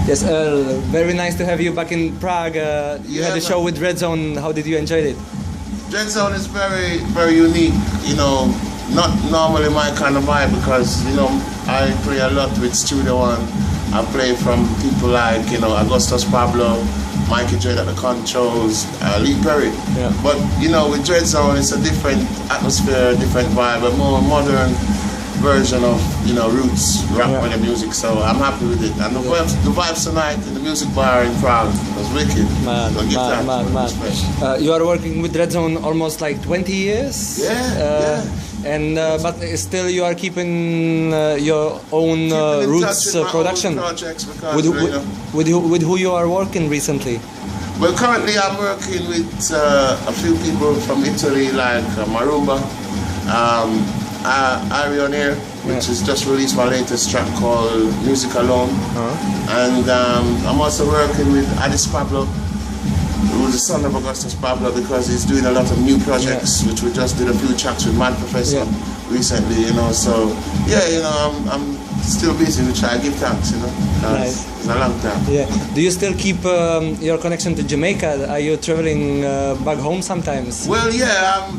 Yes, Earl, very nice to have you back in Prague. You had a show with Dreadzone. How did you enjoy it? Dreadzone is very, very unique. You know, not normally my kind of vibe because, you know, I play a lot with Studio One. I play from people like, you know, Augustus Pablo, Mikey Dread at the controls, Lee Perry. Yeah. But, you know, with Dreadzone, it's a different atmosphere, different vibe, a more modern version of, you know, roots rap reggae music. So I'm happy with it. And the vibes tonight in the music bar in Prague was wicked. Man. You are working with Dreadzone almost like 20 years. Yeah. And but still you are keeping your own roots production. With who you are working recently? Well, currently I'm working with a few people from Italy, like Marumba, Arion here, which has just released my latest track called Music Alone. And I'm also working with Addis Pablo, who's the son of Augustus Pablo, because he's doing a lot of new projects, which we just did a few tracks with Mad Professor recently, you know. So yeah, you know, I'm still busy, which I give thanks, you know. Nice. It's a long time. Yeah. Do you still keep your connection to Jamaica? Are you traveling back home sometimes? Well, yeah,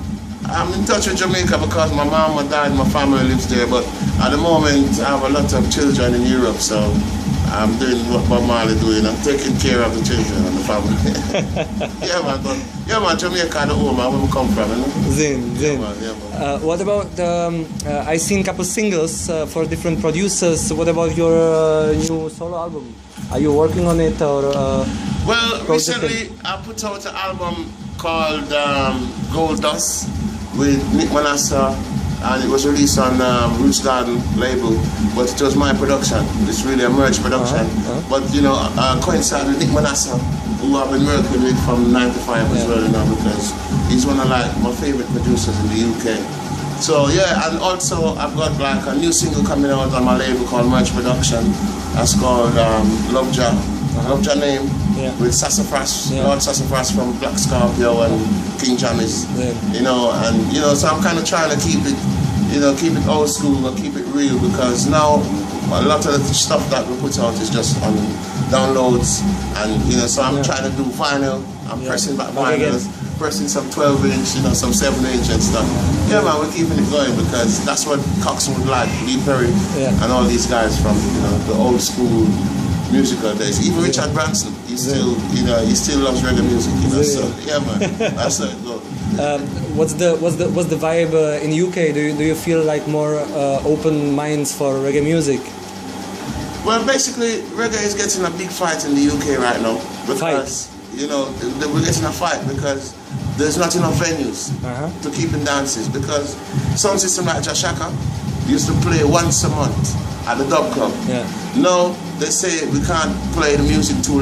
I'm in touch with Jamaica because my mom, my dad, my family lives there. But at the moment, I have a lot of children in Europe, so I'm doing what Bob Marley doing. I'm taking care of the children and the family. yeah, man, Jamaica, the home, where we come from, you know? Zin. Yeah, man. What about I seen a couple singles for different producers. What about your new solo album? Are you working on it or? Well, recently I put out an album called Gold Dust with Nick Manasseh, and it was released on Roots Garden label, but it was my production. It's really a merge production. But you know, coincided with Nick Manasseh, who I've been working with from '95 as well, you know, because he's one of like my favorite producers in the UK. So yeah, and also I've got like a new single coming out on my label called Merge Production. That's called Love Jah. Love Jah Name, with Sassafras, Lord Sassafras from Black Scorpio and King Jammies, you know, and you know, so I'm kind of trying to keep it, you know, keep it old school and keep it real, because now a lot of the stuff that we put out is just on downloads, and you know, so I'm trying to do vinyl. I'm pressing back vinyls, pressing some 12-inch, you know, some 7-inch and stuff. Yeah, man, we're keeping it going because that's what Coxon would like, Lee Perry and all these guys from, you know, the old school musical days. Even Richard Branson, he still, you know, he still loves reggae music, you know. So yeah, man, that's how it goes. What's the vibe in UK? Do you feel like more open minds for reggae music? Well, basically, reggae is getting a big fight in the UK right now because you know we're getting a fight because there's not enough venues to keep in dances, because sound system like Jashaka used to play once a month at the Dub Club. Now they say we can't play the music too loud.